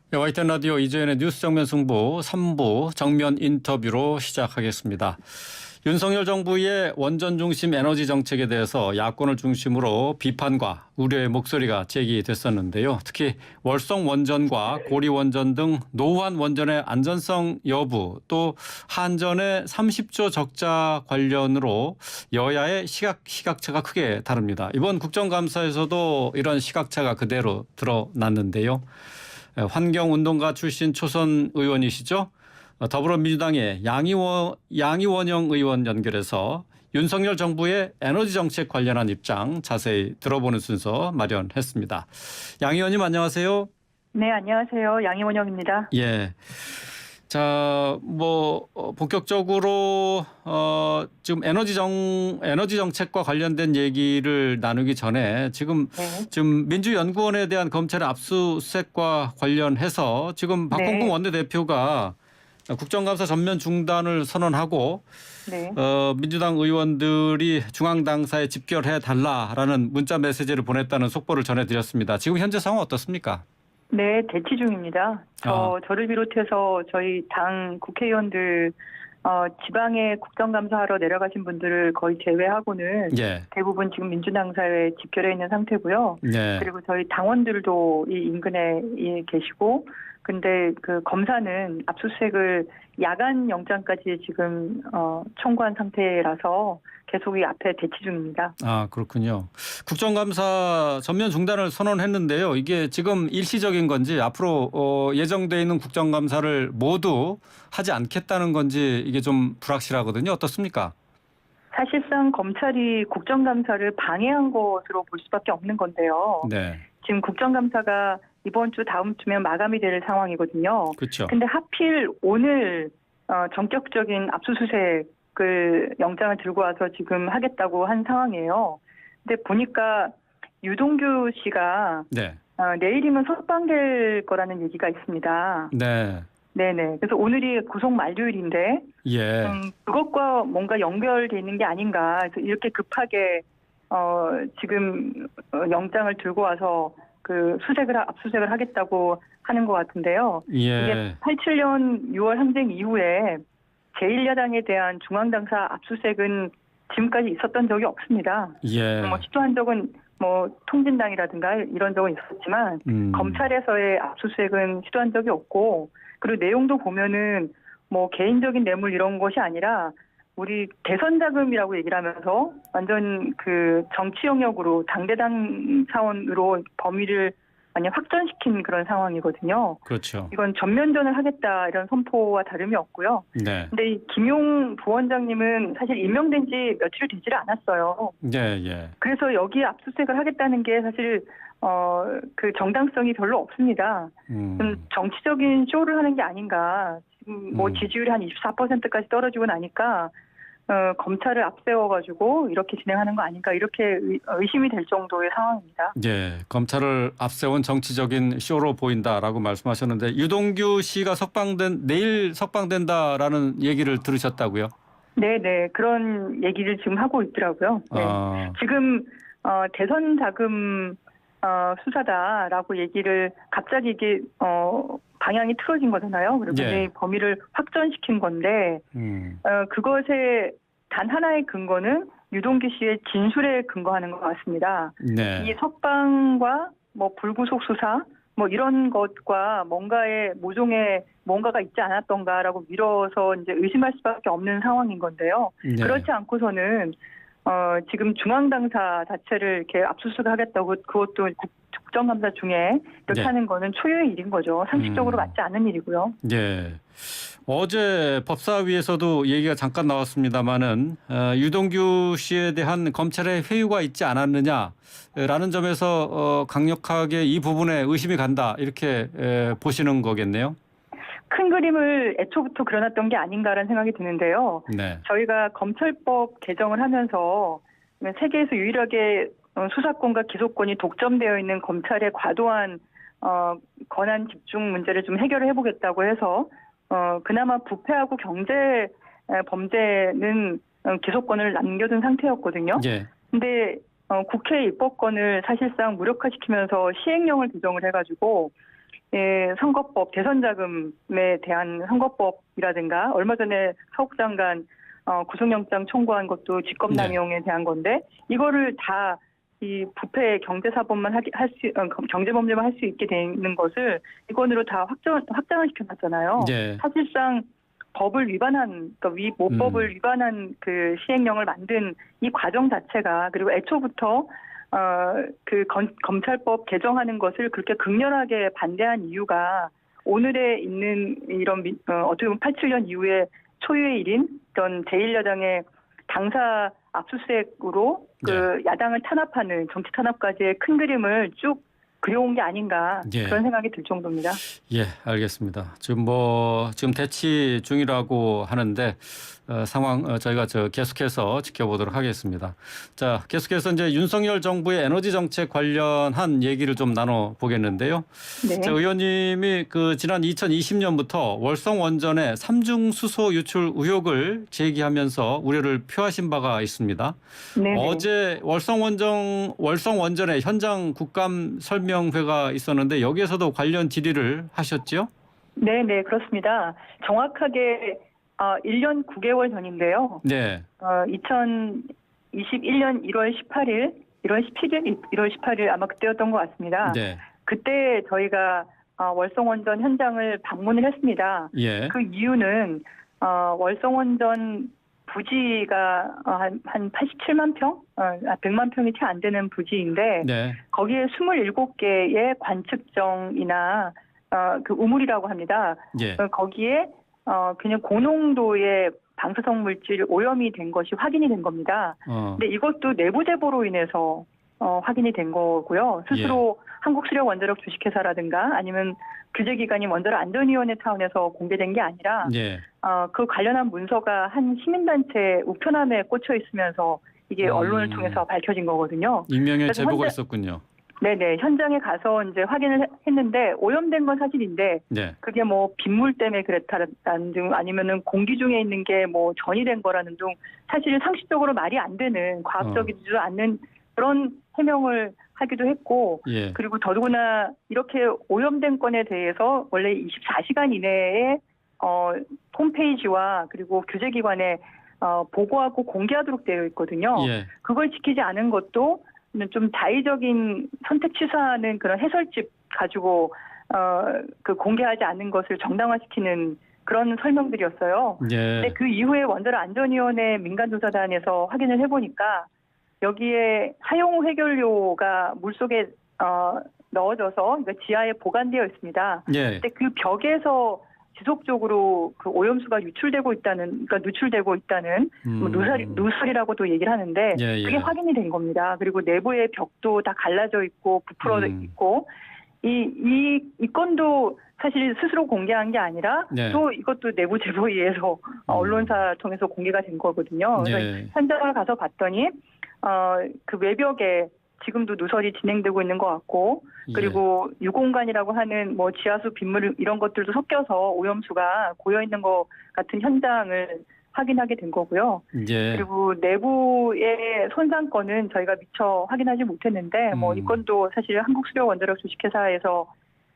네, YTN 라디오 이재현의 뉴스 정면 승부 3부 정면 인터뷰로 시작하겠습니다. 윤석열 정부의 원전 중심 에너지 정책에 대해서 야권을 중심으로 비판과 우려의 목소리가 제기됐었는데요. 특히 월성 원전과 고리 원전 등 노후한 원전의 안전성 여부, 또 한전의 30조 적자 관련으로 여야의 시각차가 크게 다릅니다. 이번 국정감사에서도 이런 시각차가 그대로 드러났는데요. 환경운동가 출신 초선 의원이시죠? 더불어민주당의 양이원영 의원 연결해서 윤석열 정부의 에너지 정책 관련한 입장 자세히 들어보는 순서 마련했습니다. 양 의원님 안녕하세요. 네, 안녕하세요. 양이원영입니다. 예. 자, 본격적으로 지금 에너지 정책과 관련된 얘기를 나누기 전에 지금 민주연구원에 대한 검찰의 압수수색과 관련해서 지금 박홍근 원내대표가 국정감사 전면 중단을 선언하고 민주당 의원들이 중앙당사에 집결해 달라라는 문자 메시지를 보냈다는 속보를 전해드렸습니다. 지금 현재 상황 어떻습니까? 네, 대치 중입니다. 저를 비롯해서 저희 당 국회의원들 지방에 국정감사하러 내려가신 분들을 거의 제외하고는 대부분 지금 민주당사에 집결해 있는 상태고요. 그리고 저희 당원들도 이 인근에 계시고, 근데 그 검사는 압수수색을 야간 영장까지 지금 청구한 상태라서 계속 이 앞에 대치 중입니다. 아, 그렇군요. 국정감사 전면 중단을 선언했는데요. 이게 지금 일시적인 건지 앞으로 예정돼 있는 국정감사를 모두 하지 않겠다는 건지 이게 좀 불확실하거든요. 어떻습니까? 사실상 검찰이 국정감사를 방해한 것으로 볼 수밖에 없는 건데요. 지금 국정감사가 이번 주 다음 주면 마감이 될 상황이거든요. 그렇죠. 근데 하필 오늘 전격적인 압수수색을 영장을 들고 와서 지금 하겠다고 한 상황이에요. 근데 보니까 유동규 씨가 내일이면 석방될 거라는 얘기가 있습니다. 네네. 그래서 오늘이 구속 만료일인데 그것과 뭔가 연결돼 있는 게 아닌가. 그래서 이렇게 급하게 지금 영장을 들고 와서 그 압수수색을 하겠다고 하는 것 같은데요. 이게 87년 6월 항쟁 이후에 제1야당에 대한 중앙당사 압수수색은 지금까지 있었던 적이 없습니다. 시도한 적은 통진당이라든가 이런 적은 있었지만 검찰에서의 압수수색은 시도한 적이 없고, 그리고 내용도 보면은 개인적인 뇌물 이런 것이 아니라 우리 대선 자금이라고 얘기를 하면서 완전 그 정치 영역으로 당대당 차원으로 범위를 완전 확전시킨 그런 상황이거든요. 그렇죠. 이건 전면전을 하겠다 이런 선포와 다름이 없고요. 근데 이 김용 부원장님은 사실 임명된 지 며칠 되지를 않았어요. 그래서 여기에 압수수색을 하겠다는 게 사실 그 정당성이 별로 없습니다. 정치적인 쇼를 하는 게 아닌가. 지금 지지율이 한 24%까지 떨어지고 나니까 검찰을 앞세워가지고 이렇게 진행하는 거 아닌가, 이렇게 의심이 될 정도의 상황입니다. 검찰을 앞세운 정치적인 쇼로 보인다라고 말씀하셨는데, 유동규 씨가 내일 석방된다라는 얘기를 들으셨다고요? 네네, 그런 얘기를 지금 하고 있더라고요. 지금 대선 자금 수사다라고 얘기를 갑자기 이게 방향이 틀어진 거잖아요. 그리고 이제 범위를 확전시킨 건데 그것의 단 하나의 근거는 유동규 씨의 진술에 근거하는 것 같습니다. 이 석방과 불구속 수사 이런 것과 뭔가의 모종의 뭔가가 있지 않았던가라고 밀어서 이제 의심할 수밖에 없는 상황인 건데요. 그렇지 않고서는 지금 중앙당사 자체를 이렇게 압수수색하겠다고, 그것도 국정감사 중에 이렇게 하는 거는 초유의 일인 거죠. 상식적으로 맞지 않는 일이고요. 어제 법사위에서도 얘기가 잠깐 나왔습니다마는 유동규 씨에 대한 검찰의 회유가 있지 않았느냐라는 점에서 강력하게 이 부분에 의심이 간다, 이렇게 보시는 거겠네요. 큰 그림을 애초부터 그려놨던 게 아닌가라는 생각이 드는데요. 저희가 검찰법 개정을 하면서 세계에서 유일하게 수사권과 기소권이 독점되어 있는 검찰의 과도한 권한 집중 문제를 좀 해결을 해보겠다고 해서 그나마 부패하고 경제 범죄는 기소권을 남겨둔 상태였거든요. 근데 국회 입법권을 사실상 무력화시키면서 시행령을 규정을 해가지고 선거법, 대선 자금에 대한 선거법이라든가 얼마 전에 사국 장관 구속영장 청구한 것도 직권남용에 대한 건데 이거를 다 이 부패 경제사범만 경제범죄만 할 수 있게 되는 것을 이건으로 다 확장을 시켜놨잖아요. 네. 사실상 법을 위반한, 그러니까 모법을 위반한 그 시행령을 만든 이 과정 자체가, 그리고 애초부터 검찰법 개정하는 것을 그렇게 극렬하게 반대한 이유가 오늘에 있는 이런 어떻게 보면 87년 이후에 초유의 일인 어떤 제1야당의 당사 압수수색으로 그 야당을 탄압하는 정치 탄압까지의 큰 그림을 쭉 그려온 게 아닌가 그런 생각이 들 정도입니다. 예, 알겠습니다. 지금 대치 중이라고 하는데 상황 저희가 계속해서 지켜보도록 하겠습니다. 자, 계속해서 이제 윤석열 정부의 에너지 정책 관련한 얘기를 좀 나눠 보겠는데요. 네. 자, 의원님이 지난 2020년부터 월성 원전의 삼중 수소 유출 의혹을 제기하면서 우려를 표하신 바가 있습니다. 네네. 어제 월성 원전의 현장 국감 설명회가 있었는데 여기에서도 관련 질의를 하셨죠? 네, 그렇습니다. 정확하게 1년 9개월 전인데요. 네. 2021년 1월 18일, 1월 18일 아마 그때였던 것 같습니다. 네. 그때 저희가 월성원전 현장을 방문을 했습니다. 예. 그 이유는 월성원전 부지가 한 87만 평? 100만 평이 채 안 되는 부지인데 네. 거기에 27개의 관측정이나 그 우물이라고 합니다. 예. 거기에 그냥 고농도의 방사성 물질 오염이 된 것이 확인이 된 겁니다. 근데 이것도 내부 제보로 인해서 확인이 된 거고요. 스스로 한국수력원자력 주식회사라든가 아니면 규제기관인 원자력안전위원회 차원에서 공개된 게 아니라 그 관련한 문서가 한 시민단체 우편함에 꽂혀 있으면서 이게 언론을 통해서 밝혀진 거거든요. 익명의 제보가 있었군요. 네네. 현장에 가서 이제 확인을 했는데 오염된 건 사실인데 그게 뭐 빗물 때문에 그랬다라는 등 아니면은 공기 중에 있는 게 뭐 전이 된 거라는 등 사실 상식적으로 말이 안 되는 과학적이지도 않는 그런 해명을 하기도 했고 그리고 더더구나 이렇게 오염된 건에 대해서 원래 24시간 이내에 홈페이지와 그리고 규제기관에 보고하고 공개하도록 되어 있거든요. 그걸 지키지 않은 것도 좀 자의적인 선택 취사하는 그런 해설집 가지고 그 공개하지 않는 것을 정당화시키는 그런 설명들이었어요. 근데 그 이후에 원자력안전위원회 민간조사단에서 확인을 해보니까 여기에 하용우 해결료가 물속에 넣어져서 지하에 보관되어 있습니다. 근데 그 벽에서 지속적으로 그 오염수가 유출되고 있다는 뭐 누설이라고도 얘기를 하는데 그게 확인이 된 겁니다. 그리고 내부의 벽도 다 갈라져 있고 부풀어 있고 이 건도 사실 스스로 공개한 게 아니라 또 이것도 내부 제보에 의해서 언론사 통해서 공개가 된 거거든요. 그래서 현장을 가서 봤더니 그 외벽에 지금도 누설이 진행되고 있는 것 같고 그리고 유공관이라고 하는 뭐 지하수 빗물 이런 것들도 섞여서 오염수가 고여 있는 것 같은 현장을 확인하게 된 거고요. 그리고 내부의 손상권은 저희가 미처 확인하지 못했는데 뭐 이 건도 사실 한국수력원자력 주식회사에서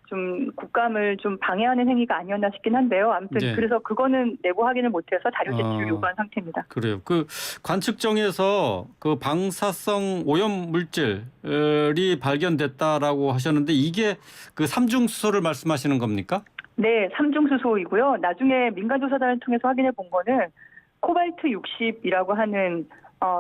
좀 국감을 좀 방해하는 행위가 아니었나 싶긴 한데요. 아무튼 그래서 그거는 내부 확인을 못해서 자료 제출을 요구한 상태입니다. 그래요. 그 관측정에서 그 방사성 오염 물질이 발견됐다라고 하셨는데 이게 그 삼중수소를 말씀하시는 겁니까? 네, 삼중수소이고요. 나중에 민간조사단을 통해서 확인해 본 거는 코발트 60이라고 하는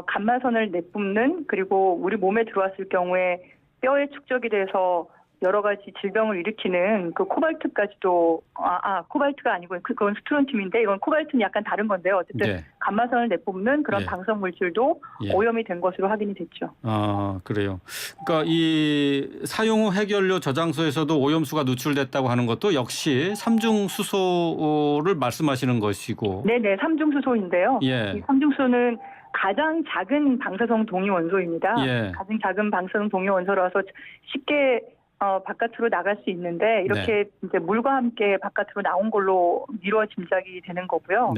감마선을 내뿜는 그리고 우리 몸에 들어왔을 경우에 뼈에 축적이 돼서 여러 가지 질병을 일으키는 그 코발트까지도 코발트가 아니고 그건 스트론튬인데 이건 코발트는 약간 다른 건데요. 어쨌든 감마선을 내뿜는 그런 방사성 물질도 오염이 된 것으로 확인이 됐죠. 그래요. 그러니까 이 사용 후 해결료 저장소에서도 오염수가 누출됐다고 하는 것도 역시 삼중수소를 말씀하시는 것이고. 네네, 삼중수소인데요. 이 삼중수소는 가장 작은 방사성 동위 원소입니다. 가장 작은 방사성 동위 원소라서 쉽게 바깥으로 나갈 수 있는데 이렇게 이제 물과 함께 바깥으로 나온 걸로 미뤄 짐작이 되는 거고요.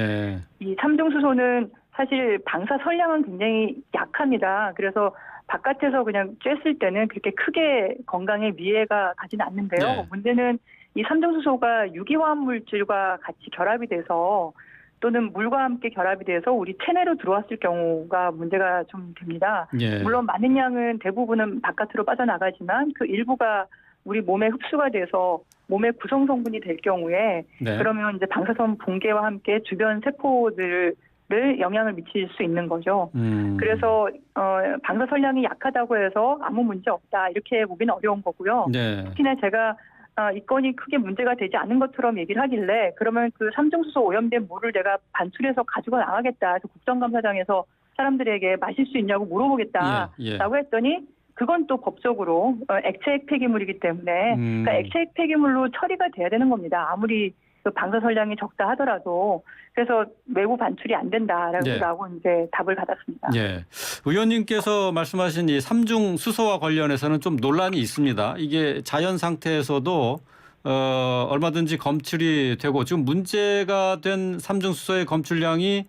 이 삼중수소는 사실 방사 선량은 굉장히 약합니다. 그래서 바깥에서 그냥 쬐을 때는 그렇게 크게 건강에 위해가 가지는 않는데요. 네. 문제는 이 삼중수소가 유기화합 물질과 같이 결합이 돼서 또는 물과 함께 결합이 돼서 우리 체내로 들어왔을 경우가 문제가 좀 됩니다. 예. 물론 많은 양은 대부분은 바깥으로 빠져나가지만 그 일부가 우리 몸에 흡수가 돼서 몸의 구성 성분이 될 경우에 네. 그러면 이제 방사선 붕괴와 함께 주변 세포들을 영향을 미칠 수 있는 거죠. 그래서 방사 선량이 약하다고 해서 아무 문제 없다 이렇게 보기는 어려운 거고요. 네. 특히나 제가 이 건이 크게 문제가 되지 않은 것처럼 얘기를 하길래 그러면 그 삼중수소 오염된 물을 내가 반출해서 가지고 나가겠다. 국정감사장에서 사람들에게 마실 수 있냐고 물어보겠다라고 예. 했더니 그건 또 법적으로 액체 폐기물이기 때문에 그러니까 액체 폐기물로 처리가 돼야 되는 겁니다. 아무리 그 방사 선량이 적다 하더라도 그래서 외부 반출이 안 된다라고 이제 답을 받았습니다. 예. 의원님께서 말씀하신 이 삼중 수소와 관련해서는 좀 논란이 있습니다. 이게 자연 상태에서도 얼마든지 검출이 되고 지금 문제가 된 삼중 수소의 검출량이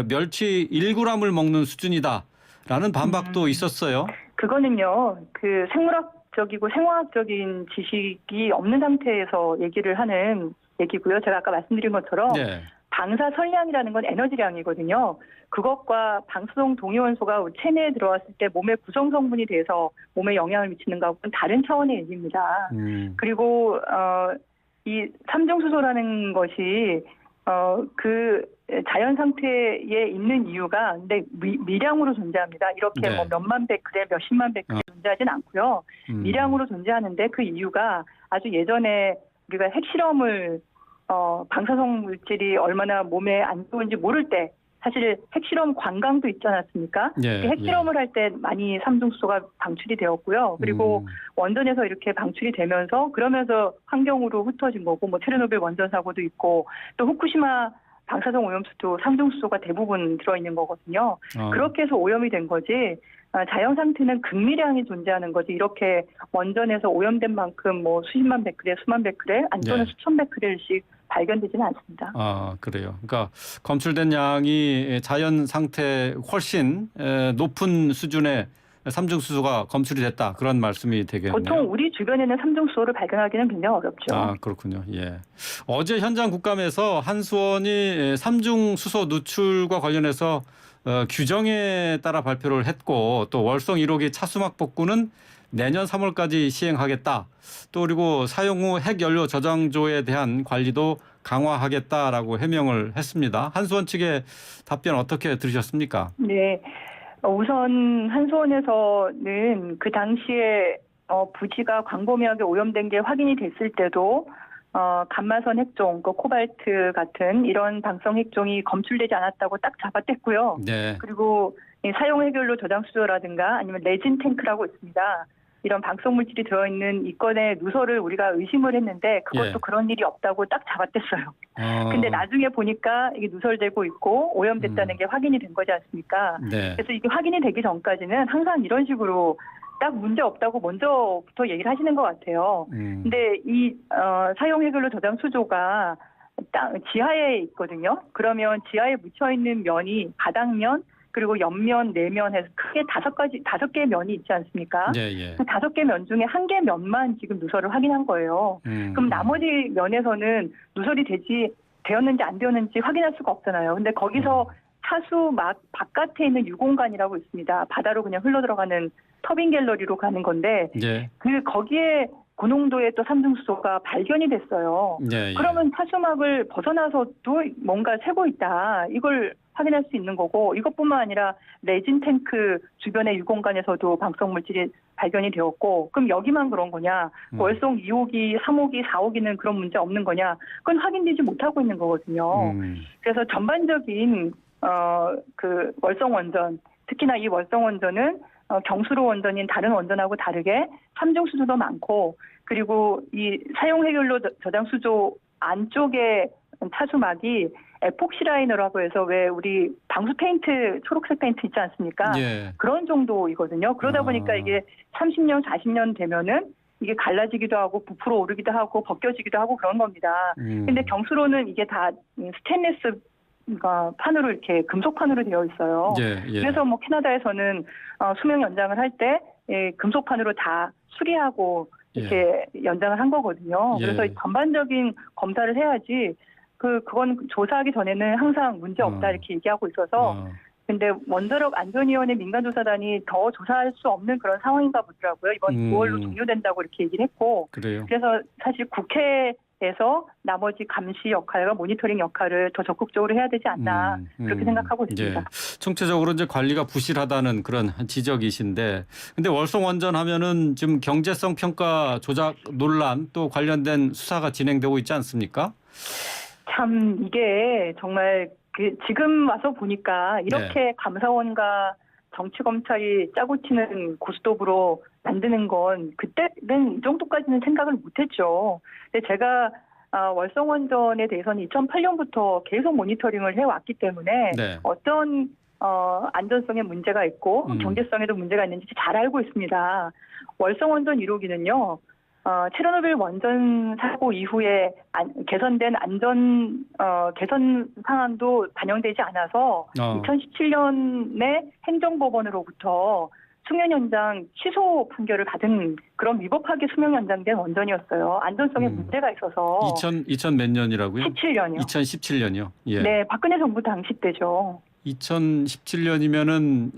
멸치 1g을 먹는 수준이다라는 반박도 있었어요. 그거는요. 그 생물학적이고 생화학적인 지식이 없는 상태에서 얘기를 하는 얘기고요. 제가 아까 말씀드린 것처럼 네. 방사 선량이라는 건 에너지량이거든요. 그것과 방사성 동위원소가 체내에 들어왔을 때 몸의 구성 성분이 돼서 몸에 영향을 미치는 것과는 다른 차원의 얘기입니다. 그리고 이 삼중수소라는 것이 그 자연 상태에 있는 이유가 근데 미량으로 존재합니다. 이렇게 뭐 몇만 베크레, 몇십만 베크레 존재하진 않고요. 미량으로 존재하는데 그 이유가 아주 예전에 우리가 핵실험을 방사성 물질이 얼마나 몸에 안 좋은지 모를 때 사실 핵실험 관광도 있지 않았습니까? 핵실험을 할 때 많이 삼중수소가 방출이 되었고요. 그리고 원전에서 이렇게 방출이 되면서 그러면서 환경으로 흩어진 거고 뭐 체르노빌 원전 사고도 있고 또 후쿠시마 방사성 오염수도 삼중수소가 대부분 들어있는 거거든요. 그렇게 해서 오염이 된 거지 자연 상태는 극미량이 존재하는 거지 이렇게 원전에서 오염된 만큼 뭐 수십만 베크레, 수만 베크레 또는 수천 베크레씩 발견되지는 않습니다. 아, 그래요. 그러니까 검출된 양이 자연 상태 훨씬 높은 수준의 삼중수소가 검출이 됐다. 그런 말씀이 되겠네요. 보통 우리 주변에는 삼중수소를 발견하기는 굉장히 어렵죠. 아, 그렇군요. 예. 어제 현장 국감에서 한수원이 삼중수소 누출과 관련해서 규정에 따라 발표를 했고 또 월성 1호기 차수막 복구는 내년 3월까지 시행하겠다. 또 그리고 사용 후 핵연료 저장소에 대한 관리도 강화하겠다라고 해명을 했습니다. 한수원 측의 답변 어떻게 들으셨습니까? 네. 우선 한수원에서는 그 당시에 부지가 광범위하게 오염된 게 확인이 됐을 때도 감마선 핵종, 코발트 같은 이런 방사성 핵종이 검출되지 않았다고 딱 잡아댔고요. 네. 그리고 사용 해결로 저장 수조라든가 아니면 레진 탱크라고 있습니다. 이런 방사성 물질이 들어있는 이 건의 누설을 우리가 의심을 했는데 그것도 그런 일이 없다고 딱 잡아댔어요. 근데 나중에 보니까 이게 누설되고 있고 오염됐다는 게 확인이 된 거지 않습니까? 네. 그래서 이게 확인이 되기 전까지는 항상 이런 식으로 딱 문제 없다고 먼저부터 얘기를 하시는 것 같아요. 근데 이 사용 해결로 저장 수조가 지하에 있거든요. 그러면 지하에 묻혀 있는 면이 바닥면 그리고 옆면, 내면 해서 크게 다섯 개의 면이 있지 않습니까? 그 5개 면 중에 1개 면만 지금 누설을 확인한 거예요. 그럼 나머지 면에서는 누설이 되었는지 안 되었는지 확인할 수가 없잖아요. 근데 거기서 차수 막 바깥에 있는 유공간이라고 있습니다. 바다로 그냥 흘러 들어가는 터빈 갤러리로 가는 건데 거기에 고농도의 또 삼중수소가 발견이 됐어요. 그러면 차수막을 벗어나서도 뭔가 새고 있다. 이걸 확인할 수 있는 거고 이것뿐만 아니라 레진 탱크 주변의 유공간에서도 방사성 물질이 발견이 되었고 그럼 여기만 그런 거냐? 월성 2호기, 3호기, 4호기는 그런 문제 없는 거냐? 그건 확인되지 못하고 있는 거거든요. 그래서 전반적인 그 월성 원전 특히나 이 월성 원전은 경수로 원전인 다른 원전하고 다르게 삼중수소도 많고 그리고 이 사용 해결로 저장 수조 안쪽에 차수막이 에폭시 라이너라고 해서 왜 우리 방수 페인트 초록색 페인트 있지 않습니까? 그런 정도이거든요. 그러다 보니까 이게 30년, 40년 되면은 이게 갈라지기도 하고 부풀어 오르기도 하고 벗겨지기도 하고 그런 겁니다. 근데 경수로는 이게 다 스테인리스 판으로 이렇게 금속판으로 되어 있어요. 예, 예. 그래서 뭐 캐나다에서는 수명 연장을 할 때 금속판으로 다 수리하고 이렇게 연장을 한 거거든요. 예. 그래서 전반적인 검사를 해야지 그건 조사하기 전에는 항상 문제 없다 이렇게 얘기하고 있어서 근데 원자력 안전위원회 민간조사단이 더 조사할 수 없는 그런 상황인가 보더라고요. 이번 9월로 종료된다고 이렇게 얘기를 했고 그래요. 그래서 사실 국회에서 나머지 감시 역할과 모니터링 역할을 더 적극적으로 해야 되지 않나 그렇게 생각하고 있습니다. 예. 총체적으로 이제 관리가 부실하다는 그런 지적이신데 근데 월성원전 하면은 지금 경제성 평가 조작 논란 또 관련된 수사가 진행되고 있지 않습니까? 참 이게 정말 지금 와서 보니까 이렇게 감사원과 정치검찰이 짜고 치는 고스톱으로 만드는 건 그때는 이 정도까지는 생각을 못했죠. 근데 제가 월성원전에 대해서는 2008년부터 계속 모니터링을 해왔기 때문에 어떤 안전성에 문제가 있고 경제성에도 문제가 있는지 잘 알고 있습니다. 월성원전 1호기는요. 체르노빌 원전 사고 이후에 개선된 개선 상황도 반영되지 않아서 2017년에 행정법원으로부터 수명 연장 취소 판결을 받은 그런 위법하게 수명 연장된 원전이었어요. 안전성에 문제가 있어서. 2000 몇 년이라고요? 17년이요. 2017년이요. 예. 네, 박근혜 정부 당시 때죠. 2017년이면은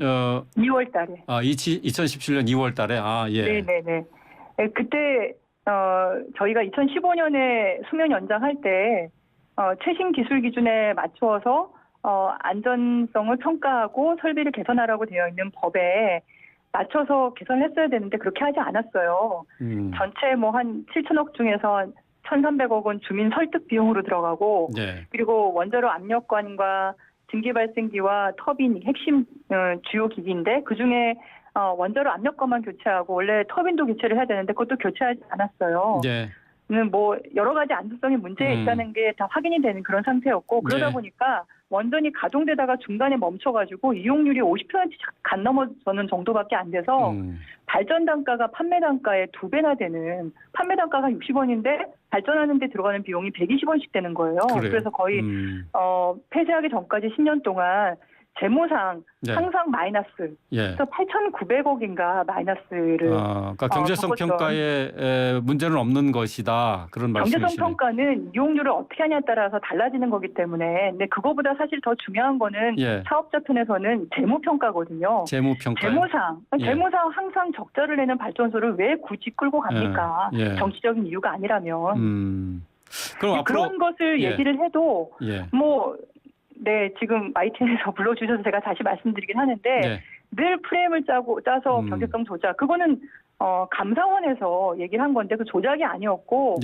2월 달에. 2017년 2월 달에. 예. 네. 그때 저희가 2015년에 수명 연장할 때 최신 기술 기준에 맞추어서 안전성을 평가하고 설비를 개선하라고 되어 있는 법에 맞춰서 개선을 했어야 되는데 그렇게 하지 않았어요. 전체 뭐 한 7천억 중에서 1,300억 원 주민 설득 비용으로 들어가고 그리고 원자로 압력관과 증기 발생기와 터빈 핵심 주요 기기인데 그중에 원자로 압력관만 교체하고 원래 터빈도 교체를 해야 되는데 그것도 교체하지 않았어요. 뭐 여러 가지 안전성의 문제가 있다는 게 다 확인이 되는 그런 상태였고 그러다 보니까 원전이 가동되다가 중간에 멈춰가지고 이용률이 50% 간 넘어서는 정도밖에 안 돼서 발전 단가가 판매 단가의 2배나 되는 판매 단가가 60원인데 발전하는 데 들어가는 비용이 120원씩 되는 거예요. 그래서 거의 폐쇄하기 전까지 10년 동안 재무상 항상 마이너스. 그래서 8,900억인가 마이너스를. 그러니까 경제성 평가에 문제는 없는 것이다. 그런 말씀이시네요. 경제성 평가는 이용률을 어떻게 하냐에 따라서 달라지는 거기 때문에. 근데 그거보다 사실 더 중요한 거는 사업자 편에서는 재무 평가거든요. 재무상 항상 적자를 내는 발전소를 왜 굳이 끌고 갑니까? 정치적인 이유가 아니라면. 그럼 그런 것을 얘기를 해도 네, 지금 YTN에서 불러주셔서 제가 다시 말씀드리긴 하는데 늘 프레임을 짜서 경제성 조작. 그거는 감사원에서 얘기를 한 건데 그 조작이 아니었고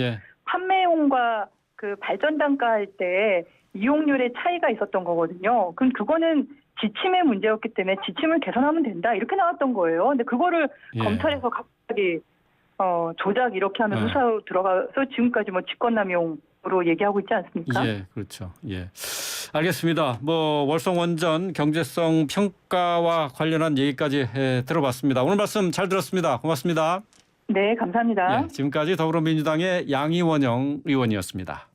판매용과 그 발전 단가할 때 이용률의 차이가 있었던 거거든요. 그럼 그거는 지침의 문제였기 때문에 지침을 개선하면 된다 이렇게 나왔던 거예요. 근데 그거를 검찰에서 갑자기 조작 이렇게 하면 수사로 들어가서 지금까지 뭐 직권남용으로 얘기하고 있지 않습니까? 그렇죠. 알겠습니다. 월성원전 경제성 평가와 관련한 얘기까지 들어봤습니다. 오늘 말씀 잘 들었습니다. 고맙습니다. 네, 감사합니다. 지금까지 더불어민주당의 양이원영 의원이었습니다.